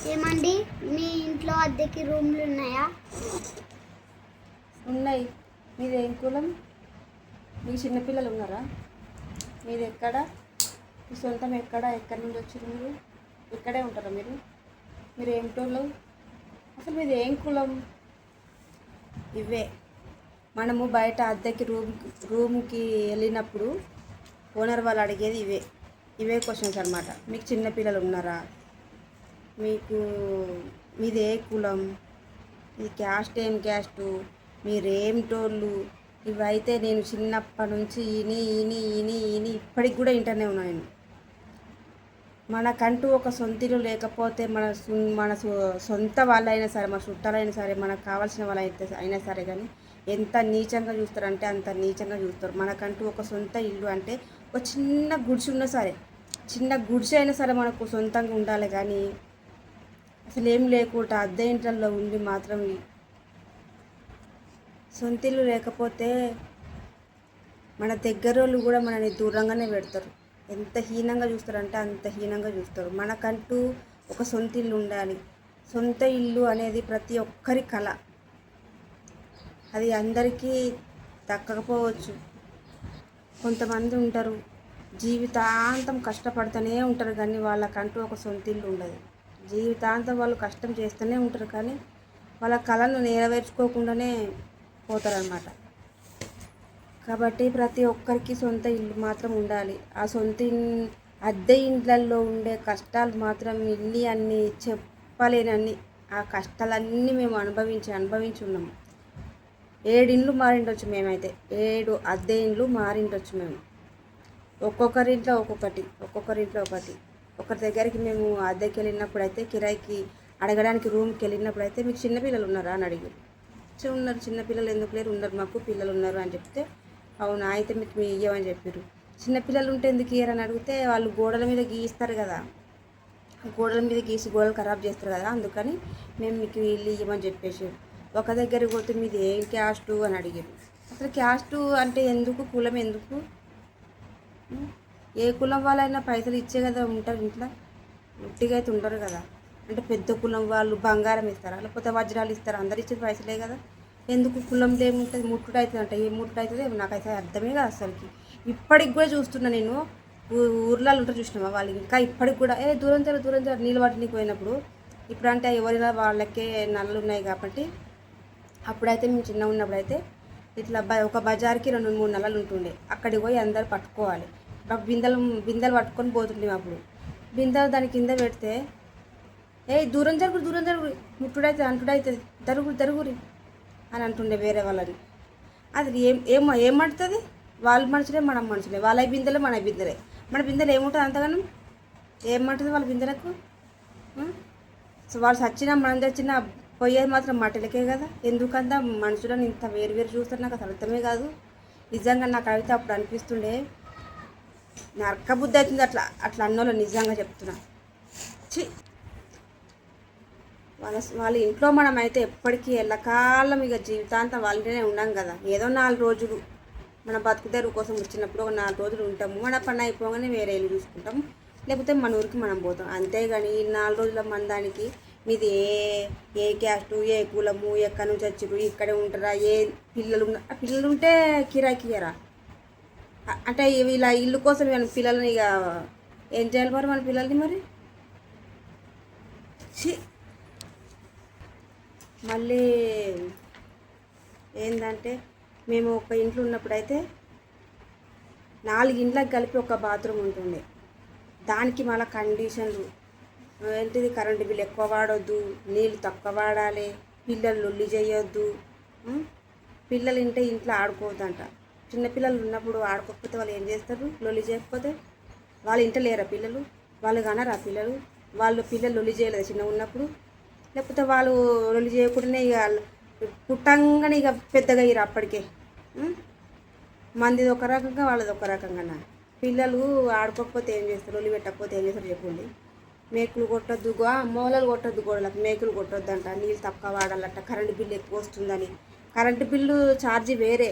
ఏమండి మీ ఇంట్లో అద్దెకి రూమ్లు ఉన్నాయా? ఉన్నాయి. మీది ఏం కులం? మీకు చిన్నపిల్లలు ఉన్నారా? మీది ఎక్కడ? మీ సొంతం ఎక్కడ? ఎక్కడి నుండి వచ్చారు మీరు? ఇక్కడే ఉంటారా మీరు? మీరు ఏమిటోళ్ళు? అసలు మీది ఏం కులం? ఇవే మనము బయట అద్దెకి రూమ్కి వెళ్ళినప్పుడు ఓనర్ వాళ్ళు అడిగేది ఇవే క్వశ్చన్స్ అనమాట. మీకు చిన్నపిల్లలు ఉన్నారా? మీకు మీది ఏ కులం? ఇది క్యాస్ట్ ఏం క్యాస్టు? మీరేమిటోళ్ళు? ఇవైతే నేను చిన్నప్పటి నుంచి ఈని ఇప్పటికి కూడా ఇంటనే ఉన్నాను. మనకంటూ ఒక సొంతిల్లు లేకపోతే మన సొంత వాళ్ళైనా సరే, మన చుట్టాలైనా సరే, మనకు కావాల్సిన వాళ్ళు అయినా సరే కానీ ఎంత నీచంగా చూస్తారంటే అంత నీచంగా చూస్తారు. మనకంటూ ఒక సొంత ఇల్లు అంటే ఒక చిన్న గుడిసె ఉన్నా సరే, చిన్న గుడిసె అయినా సరే మనకు సొంతంగా ఉండాలి. కానీ అసలు ఏం లేకుండా అద్దె ఇంట్లలో ఉండి మాత్రం సొంతిల్లు లేకపోతే మన దగ్గరోళ్ళు కూడా మనని దూరంగానే పెడతారు. ఎంత హీనంగా చూస్తారంటే అంత హీనంగా చూస్తారు. మనకంటూ ఒక సొంత ఇల్లు ఉండాలి. సొంత ఇల్లు అనేది ప్రతి ఒక్కరి కళ. అది అందరికీ దక్కకపోవచ్చు. కొంతమంది ఉంటారు జీవితాంతం కష్టపడుతూనే ఉంటారు కానీ వాళ్ళకంటూ ఒక సొంత ఇల్లు ఉండదు. జీవితాంతం వాళ్ళు కష్టం చేస్తూనే ఉంటారు కానీ వాళ్ళ కళను నెరవేర్చుకోకుండానే పోతారనమాట. కాబట్టి ప్రతి ఒక్కరికి సొంత ఇల్లు మాత్రం ఉండాలి. ఆ అద్దె ఇండ్లల్లో ఉండే కష్టాలు మాత్రం అన్నీ చెప్పలేనన్ని. ఆ కష్టాలన్నీ మేము అనుభవించి ఉన్నాము. 7 ఇండ్లు మారిండొచ్చు మేమైతే. 7 అద్దె ఇండ్లు మారిండొచ్చు మేము. ఒక్కొక్కరింట్లో ఒకటి. ఒకరి దగ్గరికి మేము అద్దెకి వెళ్ళినప్పుడు అయితే, కిరాయికి అడగడానికి రూమ్కి వెళ్ళినప్పుడు అయితే, మీకు చిన్నపిల్లలు ఉన్నారా అని అడిగారు. ఉన్నారు, చిన్నపిల్లలు ఎందుకు లేరు, ఉన్నారు, మాకు పిల్లలు ఉన్నారు అని చెప్తే, అవునా అయితే మీకు ఇయ్యమని చెప్పారు. చిన్నపిల్లలు ఉంటే ఎందుకు ఇయ్యరని అడిగితే, వాళ్ళు గోడల మీద గీస్తారు కదా, గోడల మీద గీసి గోడలు ఖరాబ్ చేస్తారు కదా, అందుకని మేము మీకు ఇల్లు ఇవ్వమని చెప్పేసి. ఒక దగ్గరికి పోతే మీది ఏం క్యాస్టు అని అడిగారు. అసలు క్యాస్టు అంటే ఎందుకు, కులం ఎందుకు? ఏ కులం వాళ్ళైనా పైసలు ఇచ్చే కదా ఉంటారు ఇంట్లో, ఉట్టిగా అయితే ఉండరు కదా. అంటే పెద్ద కులం వాళ్ళు బంగారం ఇస్తారా, లేకపోతే వజ్రాలు ఇస్తారా? అందరు ఇచ్చేది పైసలే కదా. ఎందుకు కులంలో ఏముంటుంది? ముట్టుడు అవుతుంది అంటే ఏం ముట్టుడు అవుతుంది నాకైతే అర్థమే కాదు అసలుకి. ఇప్పటికి కూడా చూస్తున్నా నేను. ఊర్లలో ఉంటారు చూసినావా, వాళ్ళు ఇంకా ఇప్పటికి కూడా దూరం జర నీళ్ళు పట్టడానికి పోయినప్పుడు. ఇప్పుడంటే ఎవరైనా వాళ్ళకే నల్లలు ఉన్నాయి కాబట్టి, అప్పుడైతే మేము చిన్న ఉన్నప్పుడు అయితే ఇట్లా ఒక బజార్కి 2-3 నల్లలు ఉంటుండే. అక్కడికి పోయి అందరు పట్టుకోవాలి. బిందెలు పట్టుకొని పోతుండే. అప్పుడు బిందెలు దాని కింద పెడితే దూరం జరుగురు ముట్టుడైతే అంటుడైతుంది, దరుగురి అని అంటుండే వేరే వాళ్ళని. అది ఏమంటుంది? వాళ్ళ మనుషులే మనం మనుషులే, వాళ్ళ బిందెలే మన బిందెలే. మన బిందెలు ఏముంటుంది అంతగానం? ఏమంటుంది వాళ్ళ బిందెలకు? సో వాళ్ళు చచ్చినా మనం తెచ్చినా పోయేది మాత్రం మటలకే కదా. ఎందుకంత మనుషులను ఇంత వేరు చూస్తారు? నాకు అసలు అర్థమే కాదు. నిజంగా నాకు అయితే అప్పుడు అనిపిస్తుండే, నరక బుద్ధి అవుతుంది అట్లా అన్నోళ్ళు. నిజంగా చెప్తున్నా. వాళ్ళ ఇంట్లో మనం అయితే ఎప్పటికీ ఎల్లకాలం ఇక జీవితాంతం వాళ్ళనే ఉన్నాం కదా. ఏదో 4 రోజులు మన బతుకుదెరువు కోసం వచ్చినప్పుడు ఒక 4 రోజులు ఉంటాము. మన పని అయిపోగానే వేరే ఇల్లు చూసుకుంటాము, లేకపోతే మన ఊరికి మనం పోతాం. అంతేగాని ఈ 4 రోజుల మందానికి మీది ఏ క్యాస్టు, ఏ కులము, ఎక్కడి నుంచి వచ్చారు, ఇక్కడే ఉంటారా, ఏ పిల్లలు ఉంటే కిరాయికి ఇయ్యరా? అంటే ఇలా ఇల్లు కోసం పిల్లల్ని ఇక ఏం చేయాలి మరి మన పిల్లల్ని? మరి మళ్ళీ ఏంటంటే, మేము ఒక ఇంట్లో ఉన్నప్పుడైతే 4 ఇండ్లకు కలిపి ఒక బాత్రూమ్ ఉంటుండే. దానికి మళ్ళీ కండిషన్లు ఏంటిది, కరెంటు బిల్లు ఎక్కువ వాడొద్దు, నీళ్ళు తక్కువ వాడాలి, పిల్లలు లొల్లి చేయొద్దు, పిల్లలు ఇంట్లో ఆడుకోవద్దంట. చిన్నపిల్లలు ఉన్నప్పుడు ఆడుకోకపోతే వాళ్ళు ఏం చేస్తారు? లొల్లి చేయకపోతే. వాళ్ళు ఇంట్లో లేరా పిల్లలు? వాళ్ళు కనరా పిల్లలు? పిల్లలు లొల్లి చేయలేదు చిన్న ఉన్నప్పుడు? లేకపోతే వాళ్ళు లొల్లి చేయకుండానే ఇక పుట్టంగానే ఇక పెద్దగా అయ్యారు అప్పటికే. మందిది ఒక రకంగా, వాళ్ళది ఒక రకంగా. పిల్లలు ఆడుకోకపోతే ఏం చేస్తారు? లొల్లి పెట్టకపోతే ఏం చేస్తారు చెప్పండి? మేకులు కొట్టొద్దు, మూలలు కొట్టొద్దు, గోడలకు మేకులు కొట్టొద్దంట, నీళ్ళు తక్కువ వాడాలంట, కరెంటు బిల్లు ఎక్కువ వస్తుందని. కరెంటు బిల్లు ఛార్జీ వేరే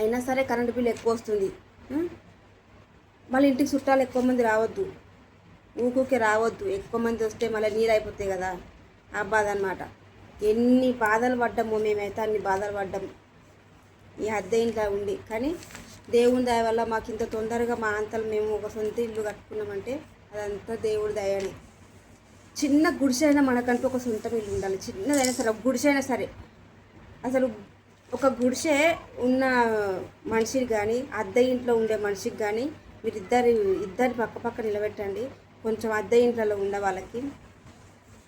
అయినా సరే కరెంటు బిల్లు ఎక్కువ వస్తుంది. మళ్ళీ ఇంటికి చుట్టాలు ఎక్కువ మంది రావద్దు. ఊకుకే రావద్దు, ఎక్కువ మంది వస్తే మళ్ళీ నీళ్ళు అయిపోతాయి కదా, ఆ బాధ అనమాట. ఎన్ని బాధలు పడ్డామో మేమైతే అన్ని బాధలు పడ్డాము ఈ అద్దె ఇంట్లో ఉండి. కానీ దేవుని దయ వల్ల మాకు ఇంత తొందరగా మా అంతలు మేము ఒక సొంత ఇల్లు కట్టుకున్నామంటే అదంతా దేవుడి దయనే. చిన్న గుడిసైనా మనకంటూ ఒక సొంత ఇల్లు ఉండాలి, చిన్నదైనా సరే, ఒక గుడిసైనా సరే. అసలు ఒక గుడిసె ఉన్న మనిషికి కానీ అద్దె ఇంట్లో ఉండే మనిషికి కానీ మీరు ఇద్దరి పక్క నిలబెట్టండి. కొంచెం అద్దె ఇంట్లో ఉండే వాళ్ళకి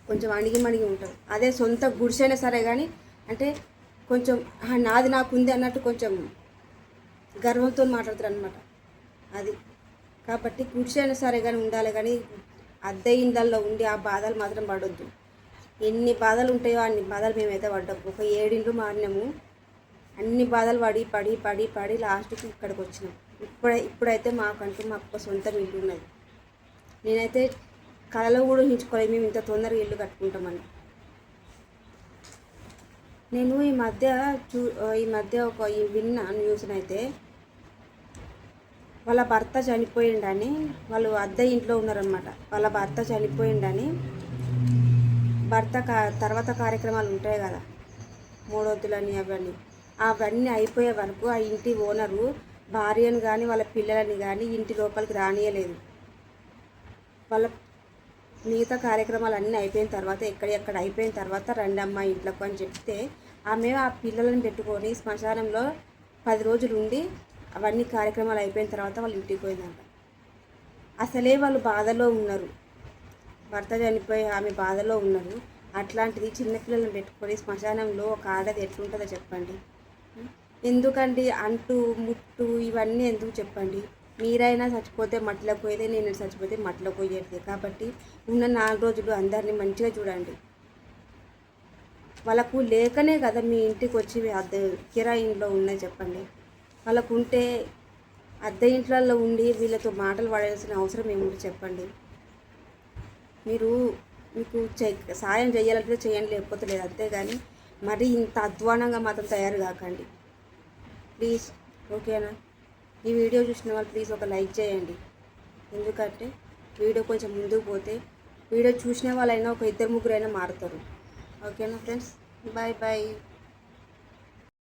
కొంచెం అణిగి మణిగి ఉంటారు. అదే సొంత గుడిసైనా సరే కానీ అంటే కొంచెం నాది నాకుంది అన్నట్టు కొంచెం గర్వంతో మాట్లాడతారు అనమాట. అది కాబట్టి గుడిసైనా సరే కానీ ఉండాలి, కానీ అద్దె ఇండ్లలో ఉండి ఆ బాధలు మాత్రం పడొద్దు. ఎన్ని బాధలు ఉంటాయో అన్ని బాధలు మేమైతే పడ్డాము. ఒక 7 ఇండ్లు మారినాము, అన్ని బాధలు పడి లాస్ట్కి ఇక్కడికి వచ్చినాం. ఇప్పుడైతే మాకు ఒక సొంత ఇల్లు ఉన్నది. నేనైతే కళలో కూడా ఊహించుకోలేదు మేము ఇంత తొందరగా ఇల్లు కట్టుకుంటామని. నేను ఈ మధ్య విన్న న్యూస్నైతే వాళ్ళ భర్త చనిపోయిండని, వాళ్ళు అద్దె ఇంట్లో ఉన్నారనమాట. వాళ్ళ భర్త చనిపోయిండని భర్త తర్వాత కార్యక్రమాలు ఉంటాయి కదా, మూడొద్దులని అవన్నీ అయిపోయే వరకు ఆ ఇంటి ఓనరు భార్యను కానీ వాళ్ళ పిల్లలని కానీ ఇంటి లోపలికి రానియలేదు. వాళ్ళ మిగతా కార్యక్రమాలు అన్నీ అయిపోయిన తర్వాత ఎక్కడ అయిపోయిన తర్వాత రండి అమ్మ ఇంట్లోకి అని చెప్తే ఆమె ఆ పిల్లలను పెట్టుకొని శ్మశానంలో 10 రోజులు ఉండి అవన్నీ కార్యక్రమాలు అయిపోయిన తర్వాత వాళ్ళు ఇంటికి పోయిందంట. అసలే వాళ్ళు బాధలో ఉన్నారు, భర్త చనిపోయి ఆమె బాధలో ఉన్నారు. అట్లాంటిది చిన్నపిల్లలను పెట్టుకొని శ్మశానంలో ఒక ఆడది ఎట్లుంటుందో చెప్పండి. ఎందుకండి అంటూ ముట్టు ఇవన్నీ ఎందుకు చెప్పండి. మీరైనా చచ్చిపోతే మట్టిలోకి పోయేదే, నేను చచ్చిపోతే మట్టిలోకి పోయేది. కాబట్టి ఉన్న 4 రోజులు అందరినీ మంచిగా చూడండి. వాళ్ళకు లేకనే కదా మీ ఇంటికి వచ్చి అద్దె కిరాయి ఇంట్లో ఉన్నాయి చెప్పండి. వాళ్ళకు ఉంటే అద్దె ఇంట్లలో ఉండి వీళ్ళతో మాటలు పడాల్సిన అవసరం ఏముంది చెప్పండి. మీకు సాయం చేయాలంటే చేయండి, లేకపోతే లేదు, అంతేగాని మరి ఇంత అధ్వానంగా మాత్రం తయారు కాకండి ప్లీజ్. ఓకేనా? ఈ వీడియో చూసిన వాళ్ళు ప్లీజ్ ఒక లైక్ చేయండి. ఎందుకంటే వీడియో కొంచెం ముందుకు పోతే వీడియో చూసిన వాళ్ళైనా ఒక 2-3 మారుతారు. ఓకేనా ఫ్రెండ్స్? Bye bye.